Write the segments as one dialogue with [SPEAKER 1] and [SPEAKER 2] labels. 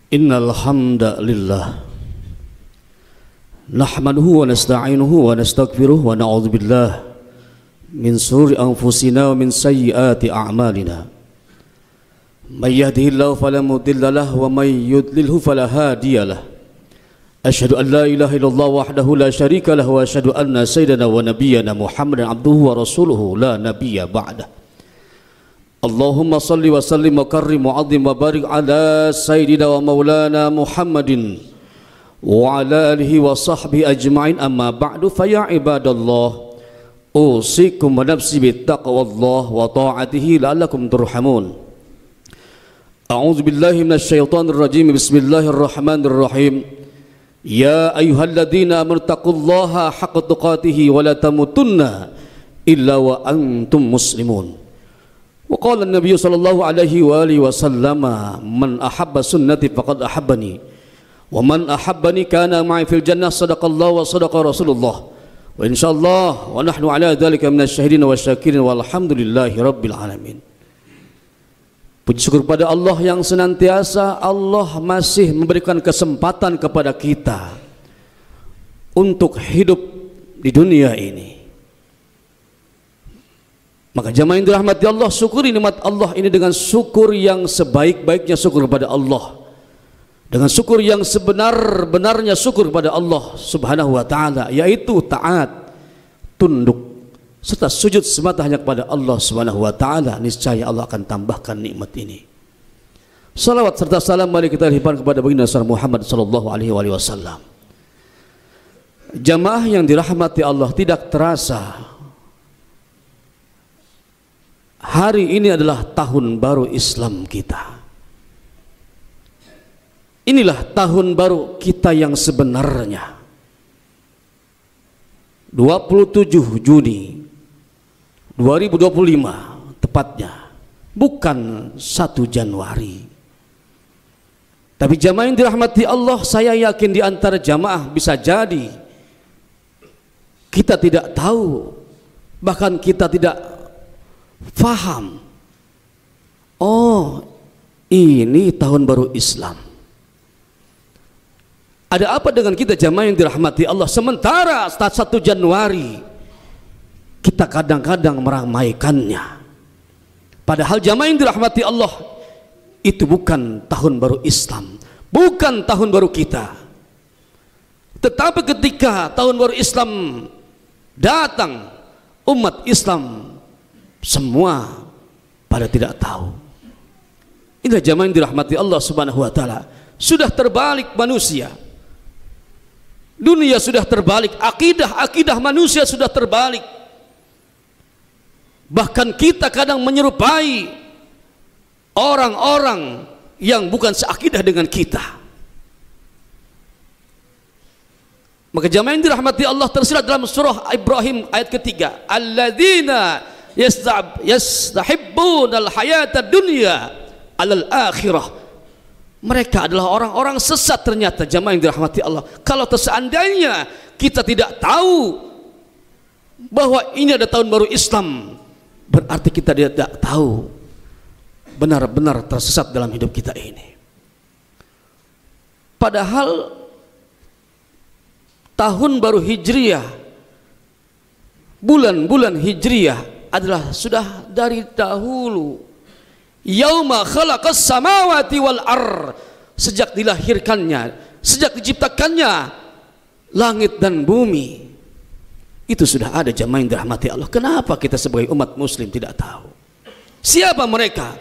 [SPEAKER 1] Innal hamdalillah nahmaduhu wa nasta'inuhu wa nastaghfiruh wa na'udzu billah min shururi anfusina wa min sayyiati a'malina. May yahdihillahu fala mudilla lahu wa may yudlilhu fala hadiyalah. Asyhadu an la ilaha illallah wahdahu la syarika lahu wa asyhadu anna sayyidana wa nabiyyana Muhammadan abduhu wa rasuluhu la nabiyya ba'dah. Allahumma salli wa sallim wa karrim wa azim wa barik ala sayyidina wa maulana Muhammadin wa ala alihi wa sahbihi ajma'in, amma ba'du. Fa ya ibadallah, usikum wa nafsi bittaqwallah wa ta'atihi la'allakum turhamun. A'udzu billahi minasyaitonir rajim. Bismillahirrahmanirrahim. Ya ayyuhalladzina amanu taqullaha haqqa tuqatih wa la tamutunna illa wa antum muslimun. Wa qala an-nabiy sallallahu alaihi wa alihi wasallam, man ahabba sunnati faqad ahabbani wa man ahabbani kana ma'i fil jannah. Sadaqallahu wa sadaqa Rasulullah wa insyaallah wa nahnu ala dzalika minasyahidin wasyakirin walhamdulillahi rabbil alamin. Puji syukur pada Allah yang senantiasa Allah masih memberikan kesempatan kepada kita untuk hidup di dunia ini. Maka jamaah yang dirahmati Allah, syukuri nikmat Allah ini dengan syukur yang sebaik-baiknya syukur kepada Allah, dengan syukur yang sebenar-benarnya syukur kepada Allah subhanahu wa ta'ala, yaitu taat, tunduk, serta sujud semata hanya kepada Allah subhanahu wa ta'ala. Niscaya Allah akan tambahkan nikmat ini. Salawat serta salam mari kita limpahkan kepada baginda Muhammad sallallahu alaihi wasallam. Jamaah yang dirahmati Allah, tidak terasa hari ini adalah tahun baru Islam kita. Inilah tahun baru kita yang sebenarnya. 27 Juni 2025 tepatnya, bukan 1 Januari. Tapi jamaah yang dirahmati Allah, saya yakin di antara jamaah bisa jadi kita tidak tahu, bahkan kita tidak faham, oh ini tahun baru Islam. Ada apa dengan kita jamaah yang dirahmati Allah, sementara 1 Januari kita kadang-kadang meramaikannya, padahal jamaah yang dirahmati Allah, itu bukan tahun baru Islam, bukan tahun baru kita. Tetapi ketika tahun baru Islam datang, umat Islam semua pada tidak tahu. Inilah jamaah yang dirahmati Allah subhanahu wa ta'ala. Sudah terbalik manusia, dunia sudah terbalik, akidah manusia sudah terbalik. Bahkan kita kadang menyerupai orang-orang yang bukan seakidah dengan kita. Maka jamaah yang dirahmati Allah, tersirat dalam surah Ibrahim ayat ketiga, alladzina yastahibbunal hayatad dunya alal akhirah. Mereka adalah orang-orang sesat ternyata jamaah yang dirahmati Allah. Kalau seandainya kita tidak tahu bahwa ini ada tahun baru Islam, berarti kita tidak tahu, benar-benar tersesat dalam hidup kita ini. Padahal tahun baru Hijriyah, bulan-bulan Hijriyah adalah sudah dari dahulu. Yauma khalaqas samawati wal ar, sejak dilahirkannya, sejak diciptakannya langit dan bumi, itu sudah ada jamaah yang dirahmati Allah. Kenapa kita sebagai umat muslim tidak tahu? Siapa mereka?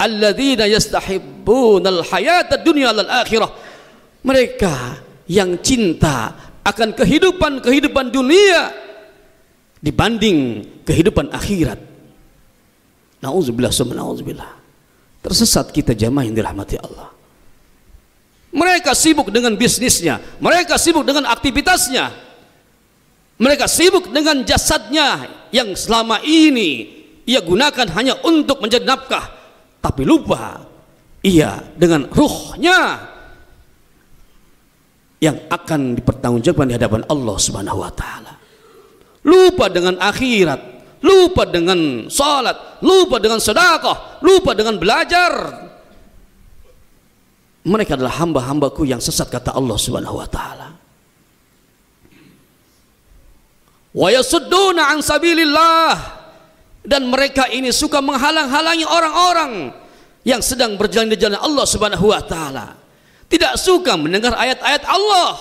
[SPEAKER 1] Alladzina yastahibbunal hayatad dunya alal akhirah. Mereka yang cinta akan kehidupan dunia dibanding kehidupan akhirat. Nauzubillah summa nauzubillah. Tersesat kita jamaah yang dirahmati Allah. Mereka sibuk dengan bisnisnya, mereka sibuk dengan aktivitasnya, mereka sibuk dengan jasadnya yang selama ini ia gunakan hanya untuk menjadi nafkah, tapi lupa ia dengan ruhnya yang akan dipertanggungjawabkan di hadapan Allah Subhanahu wa taala. Lupa dengan akhirat, lupa dengan salat, lupa dengan sedekah, lupa dengan belajar. Mereka adalah hamba-hambaku yang sesat, kata Allah Subhanahu wa taala. Wa yasudduna an sabilillah, dan mereka ini suka menghalang-halangi orang-orang yang sedang berjalan di jalan Allah Subhanahu wa taala. Tidak suka mendengar ayat-ayat Allah.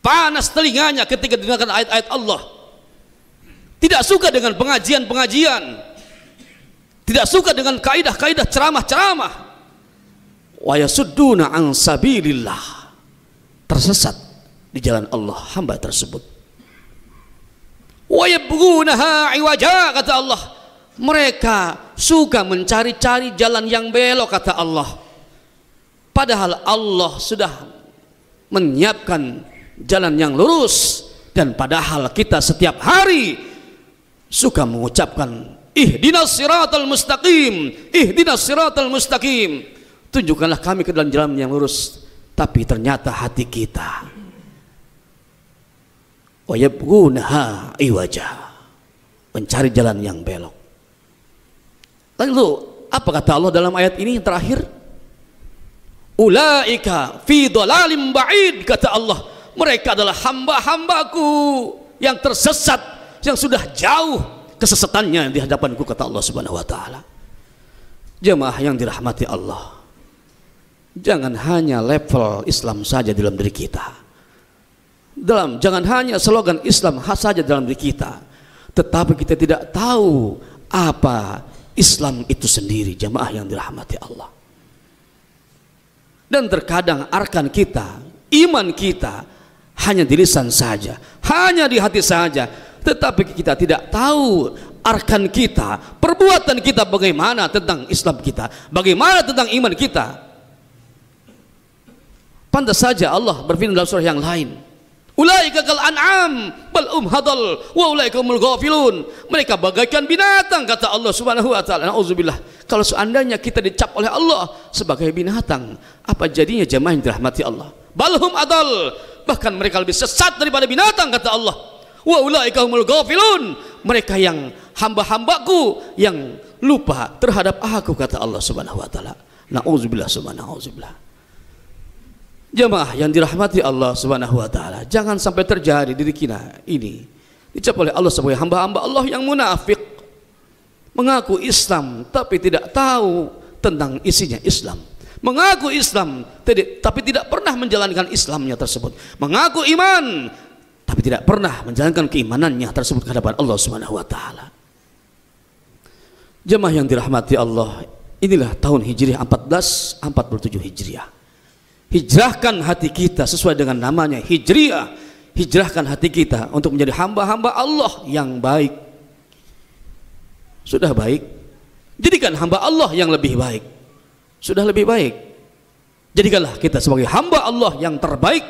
[SPEAKER 1] Panas telinganya ketika dengarkan ayat-ayat Allah. Tidak suka dengan pengajian-pengajian. Tidak suka dengan kaidah-kaidah ceramah-ceramah. Wa yasudduna an sabilillah, tersesat di jalan Allah hamba tersebut. Wa yabghunaha iwaja, kata Allah, mereka suka mencari-cari jalan yang belok, kata Allah. Padahal Allah sudah menyiapkan jalan yang lurus, dan padahal kita setiap hari suka mengucapkan ihdinas siratal mustaqim, ihdinas siratal mustaqim, tunjukkanlah kami ke dalam jalan yang lurus. Tapi ternyata hati kita wa yabghunaha iwaja, mencari jalan yang belok. Lalu apa kata Allah dalam ayat ini yang terakhir? Ulaika fi dhalalim ba'id, kata Allah, mereka adalah hamba-hambaku yang tersesat, yang sudah jauh kesesatannya di hadapanku, kata Allah Subhanahu wa taala. Jemaah yang dirahmati Allah, jangan hanya level Islam saja dalam diri kita. Jangan hanya slogan Islam saja dalam diri kita, tetapi kita tidak tahu apa Islam itu sendiri, jemaah yang dirahmati Allah. Dan terkadang arkan kita, iman kita hanya di lisan saja, hanya di hati saja, tetapi kita tidak tahu arkan kita, perbuatan kita bagaimana tentang Islam kita, bagaimana tentang iman kita. Pantas saja Allah berfirman dalam surah yang lain, ulaika kal an'am bal hadal wa ulaika humul ghafilun, mereka bagaikan binatang, kata Allah Subhanahu wa taala. Nauzubillah, kalau seandainya kita dicap oleh Allah sebagai binatang, apa jadinya jemaah yang dirahmati Allah? Balhum adal, bahkan mereka lebih sesat daripada binatang, kata Allah. Wa ulaika humul ghafilun, mereka yang hamba-hambaku yang lupa terhadap aku, kata Allah Subhanahu wa taala. Nauzubillah, subhanallah. Jemaah yang dirahmati Allah Subhanahu wa taala, jangan sampai terjadi diri kita ini dicap oleh Allah sebagai hamba-hamba Allah yang munafik, mengaku Islam tapi tidak tahu tentang isinya Islam, mengaku Islam tapi tidak pernah menjalankan Islamnya tersebut, mengaku iman tapi tidak pernah menjalankan keimanannya tersebut ke hadapan Allah Subhanahu wa taala. Jemaah yang dirahmati Allah, inilah tahun Hijriah 1447 Hijriah. Hijrahkan hati kita sesuai dengan namanya, Hijriah. Hijrahkan hati kita untuk menjadi hamba-hamba Allah yang baik. Sudah baik, jadikan hamba Allah yang lebih baik. Sudah lebih baik, jadikanlah kita sebagai hamba Allah yang terbaik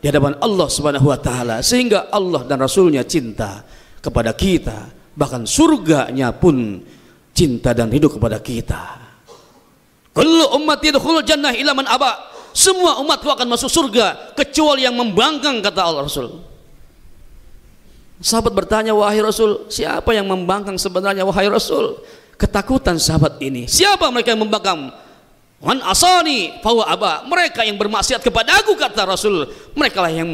[SPEAKER 1] di hadapan Allah Subhanahu wa taala, sehingga Allah dan Rasulnya cinta kepada kita, bahkan surganya pun cinta dan ridho kepada kita. Kullu ummati yadkhulul jannah illa man aba, semua umatku akan masuk surga kecuali yang membangkang, kata Allah Rasul. Sahabat bertanya, wahai Rasul, siapa yang membangkang sebenarnya, wahai Rasul? Ketakutan sahabat ini, siapa mereka yang membangkang? Man asani fahuwa aba, mereka yang bermaksiat kepada aku, kata Rasul, mereka lah yang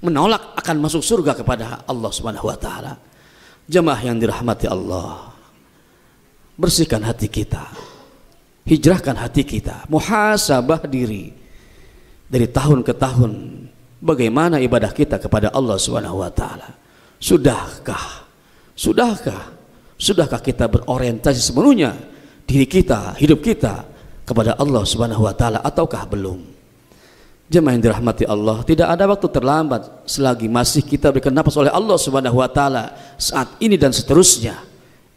[SPEAKER 1] menolak akan masuk surga kepada Allah Subhanahu wa taala. Jemaah yang dirahmati Allah, bersihkan hati kita, hijrahkan hati kita, muhasabah diri dari tahun ke tahun, bagaimana ibadah kita kepada Allah Subhanahu wa taala. Sudahkah kita berorientasi sepenuhnya diri kita, hidup kita kepada Allah Subhanahu wa taala, ataukah belum? Jemaah yang dirahmati Allah, tidak ada waktu terlambat selagi masih kita berikan nafas oleh Allah Subhanahu wa taala saat ini dan seterusnya.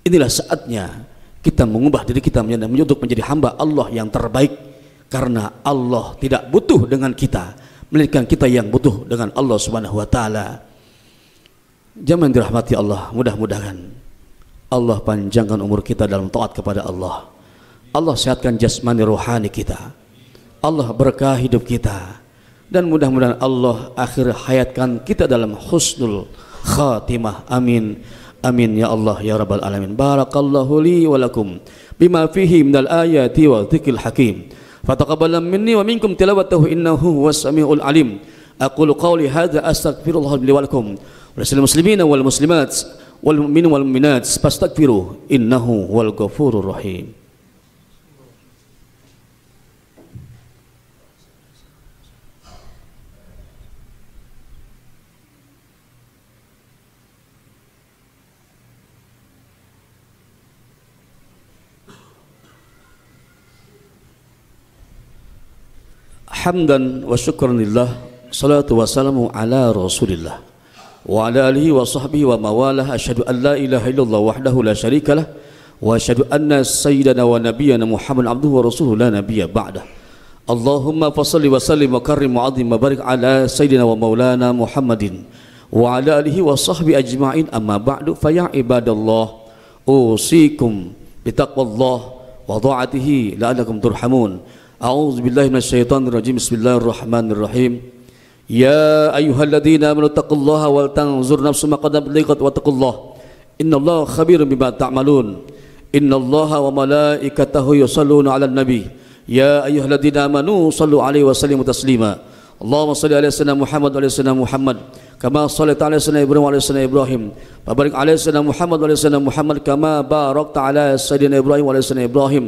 [SPEAKER 1] Inilah saatnya kita mengubah diri kita untuk menjadi hamba Allah yang terbaik, karena Allah tidak butuh dengan kita, melainkan kita yang butuh dengan Allah Subhanahu wa taala. Jemaah yang dirahmati Allah, mudah-mudahan Allah panjangkan umur kita dalam taat kepada Allah. Allah sehatkan jasmani rohani kita, Allah berkah hidup kita, dan mudah-mudahan Allah akhir hayatkan kita dalam husnul khatimah. Amin. Amin ya Allah ya rabbal alamin. Barakallahu li wa lakum bima fihi minal ayati wa dzikril hakim. fataqabbal minni wa minkum tilawatahu innahu huwas samiul alim. Aqulu qawli hadza astaghfirullah li wa lakum wa lil muslimina wal muslimat wal mu'minina wal mu'minat fastaghfiruh innahu huwal ghafurur rahim. Hamdan wa syukran lillah, salatu wassalamu ala rasulillah wa ala alihi wa sahbihi wa mawalah. Asyhadu an la ilaha illallah wahdahu la syarikalah wa asyhadu anna sayyidana wa nabiyyana Muhammad abduhu wa rasuluhu la nabiyya ba'dah. Allahumma fassalli wa sallim wa karrim wa azim wa barik ala sayyidina wa maulana Muhammadin wa ala alihi wa sahbihi ajma'in. Amma ba'du, fa ya ibadallah usikum bitaqwallah wa ta'atihi la'allakum turhamun. A'udzu billahi minasyaitonir rajim. Bismillahirrahmanirrahim. Ya ayyuhalladzina amanu taqullaha wal tanzur nafsum ma qaddamat liqad wattaqullaha innallaha khabirum bima ta'malun. Innallaha wa malaikatahu yusholluna 'alan nabi ya ayyuhalladzina amanu shallu 'alaihi wa sallimu taslima. Allahumma shalli 'ala sayyidina Muhammad wa 'ala sayyidina Muhammad kama shallaita 'ala sayyidina Ibrahim wa 'ala sayyidina Ibrahim wa barik 'ala sayyidina Muhammad wa 'ala sayyidina Muhammad kama barakta 'ala sayyidina Ibrahim wa 'ala sayyidina Ibrahim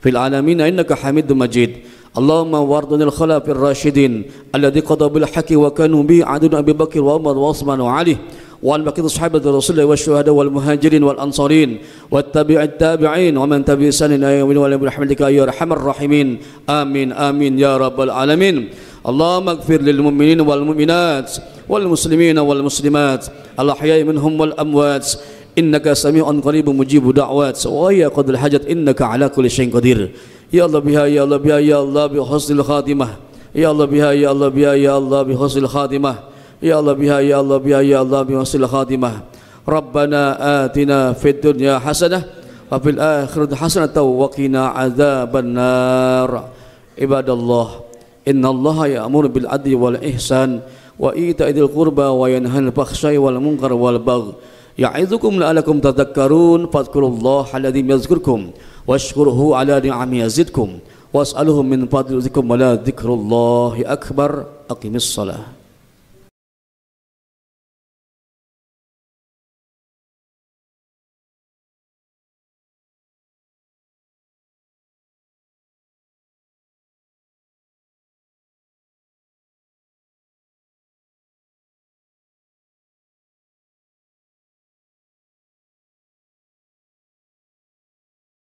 [SPEAKER 1] fil alamin innaka Hamidum Majid. Allahumma wardunil khalafir rasyidin alladzi qada bil haqqi wa kanu bi adun Abi Bakr wa Umar wa Utsman wa Ali wa al baqiyatu sahabati Rasulillah wa syuhada wal muhajirin wal ansarin wat tabi'it tabi'in wa man tabi'a sanin ayamin wa bi rahmatika ya arhamar rahimin. Amin amin ya rabbal alamin. Allahumma ighfir lil mu'minin wal mu'minat wal muslimin wal muslimat al ahya'i minhum wal amwat innaka sami'un qaribun mujibu da'wat wa ya qadil hajat innaka ala kulli syai'in qadir. Ya Allah biha ya Allah biha ya Allah bi husnil khatimah. Ya Allah biha ya Allah biha ya Allah bi husnil khatimah. Ya Allah biha ya Allah biha ya Allah bi husnil khatimah. Rabbana atina fid dunya hasanah wa fil akhirati hasanah wa qina adzabannar. Ibadallah, innallaha ya'muru bil adli wal ihsan wa ita'idil qurba wa yanha 'anil fakhsya'i wal munkar wal baghi. Ya'idzukum la'alakum tadhakkarun fadhkurullaha alladzi yadhkurkum washkuruhu ala ni'amihi yazidkum was'aluhu min fadlihi wa la dzikrullahi akbar. Aqimis shalah.